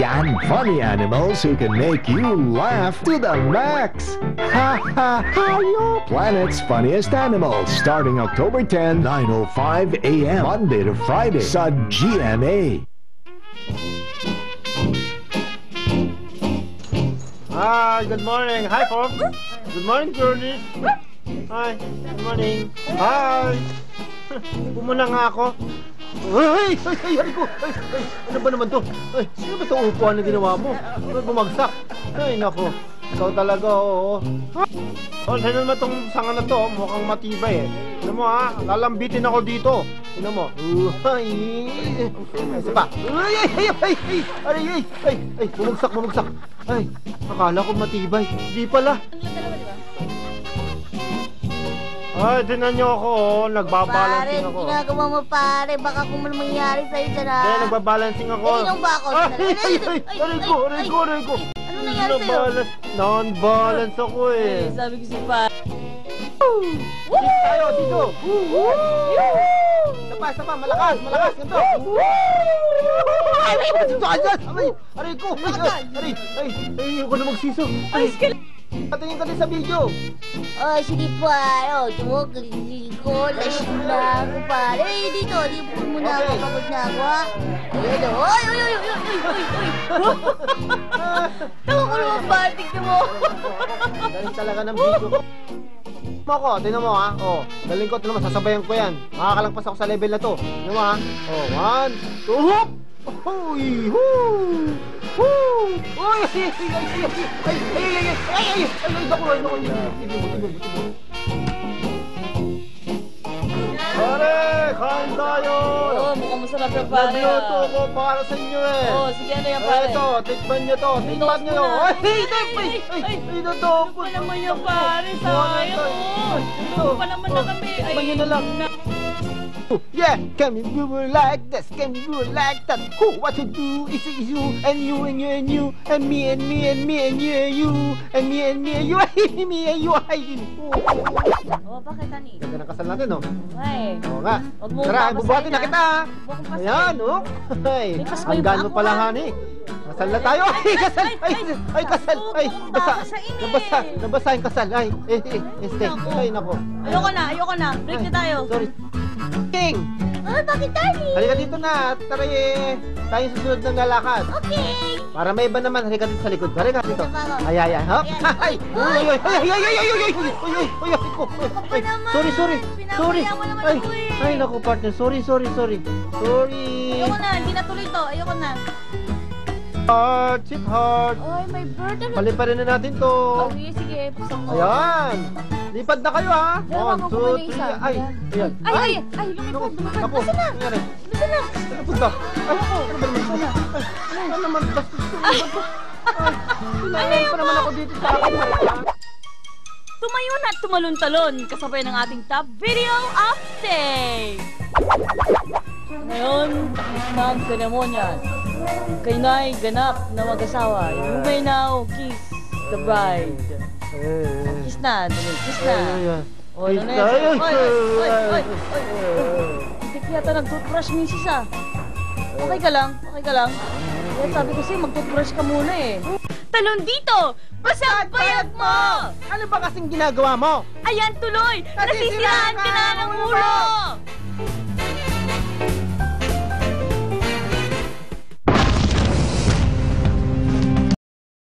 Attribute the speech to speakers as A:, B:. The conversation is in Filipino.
A: Yan, funny animals who can make you laugh to the max. Ha ha ha! Planet's Funniest Animals, starting October 10, 9:05 a.m. Monday to Friday sa GMA.
B: Hi, good morning. Hi, folks. Good morning, girlies. Hi, good morning. Hi. Pumuna nga ako. Ay, ko. Ano ba naman to? Ay, ano ba itong upuan na ginawa mo? Ano bumagsak? Ay, nako. Ikaw talaga, oo. Oh, sino naman itong sanga na to? Mukhang matibay eh. Ano mo ha? Lalambitin ako dito. Ano mo? Ay, isa pa. Ay, bumagsak. Ay, akala ko matibay. Di pala. Ay, tinan nyo ako, oh. Nagbabalancing ako.
C: Pare, ginagawa mo pare. Baka kung ano mangyari sa'yo dyan ha.
B: Hindi, nagbabalancing ako.
C: Inom ba ako?
B: Aray ko.
C: Ano nangyari sa'yo?
B: Non-balance ako eh.
D: Sabi ko si pa.
B: Dito tayo, dito. Sapa, malakas, ganito. Ay, may dito ka dyan. Aray ko. Ayoko na magsiso.
D: Ayos ka lang.
B: Patingin ka din sa video.
C: Oh, sige pare. Tumugli ko. Lasing na ako pare. Dito, lipon mo na ako. Pagod na ako ha. Ayan o. Ay. Tawa ko naman batik na mo.
B: Galing talaga ng video ko. Ako, tingnan mo ha. Oh, galing ko. Tingnan mo, sasabayan ko yan. Makakalagpas ako sa level na to. Tingnan mo ha. Oh, 1, 2, hop! Hoy! Woo! Woo! Ay! Pare, kain tayo!
D: Oo, mukhang masarap yung pare.
B: Nagluto ko para sa inyo eh.
D: Oo, sige ano yan pare.
B: Ito, tikman nyo to. Tikman nyo to. Ay, ito.
D: Ano naman yung pare, sayang. Ito pa naman na kami.
B: Tikman nyo na lang. Yeah, can we do it like this? Can we do it like that? Who? What to do? It's you and you and you and you and me and me and me and you and you and me and me and you and me and you.
D: Oo, bakit ani?
B: Ganda ng kasal natin, no?
D: Ay.
B: Oo nga.
D: Huwag mo
B: Tara,
D: papasahin,
B: bubuhatin na
D: ha?
B: kita.
D: Huwag kong pasahin.
B: Ayan, oh. Ay,
D: May pas pa yung
B: hanggan mo
D: ako,
B: pala,
D: ha?
B: honey. Kasal na tayo. Ay, kasal. Ay, kasal. Ay, basa. Nabasa yung kasal. Ay, este. Ay, nako.
D: Ayoko na. Break na tayo.
B: Sorry. King!
C: Oh, bakit darling?
B: Halika dito na. Tara tayo susunod ng lalakad.
C: Okay.
B: Para may iba naman, halika dito sa likod. Halika dito.
C: Ito ba?
B: Ay. Hop. Ay. Sorry.
C: Pinapahiya mo naman ako eh.
B: Ay, naku partner. Sorry.
D: Ayoko na, hindi na tuloy to. Ayoko na.
B: Heart, chip heart.
D: Ay, may bird. Ano?
B: Paliparin na natin to.
D: Sige. Pusok ko.
B: Ayan. Lipad na kayo ha.
D: Dalawa
B: 1,
D: mo
B: 2, 3.
D: kumain isa.
B: Ay. Ayan.
D: Ay, lumipad.
B: Naku.
D: Nasaan na?
B: Nangyari.
D: Nasaan na?
B: Ano punta? Ay, ano ba naman? Ano naman? Bastos ko. Ano pa naman ako dito sa akin.
D: Tumayo na at tumalon-talon kasabay ng ating top video update! Ngayon, tapos na ang seremonya. Kayo na'y ganap na mag-asawa. You may now kiss the bride. Kiss na, dali, kiss na. O, ano na yan? Oy! Hindi yata nag-toothbrush misis ah. Okay ka lang. Yan, sabi ko sa'yo, mag-toothbrush ka muna eh. Talon dito! Basag bayag mo!
B: Ano ba kasing ginagawa mo?
D: Ayan tuloy! Nasisiraan ka na ng ulo!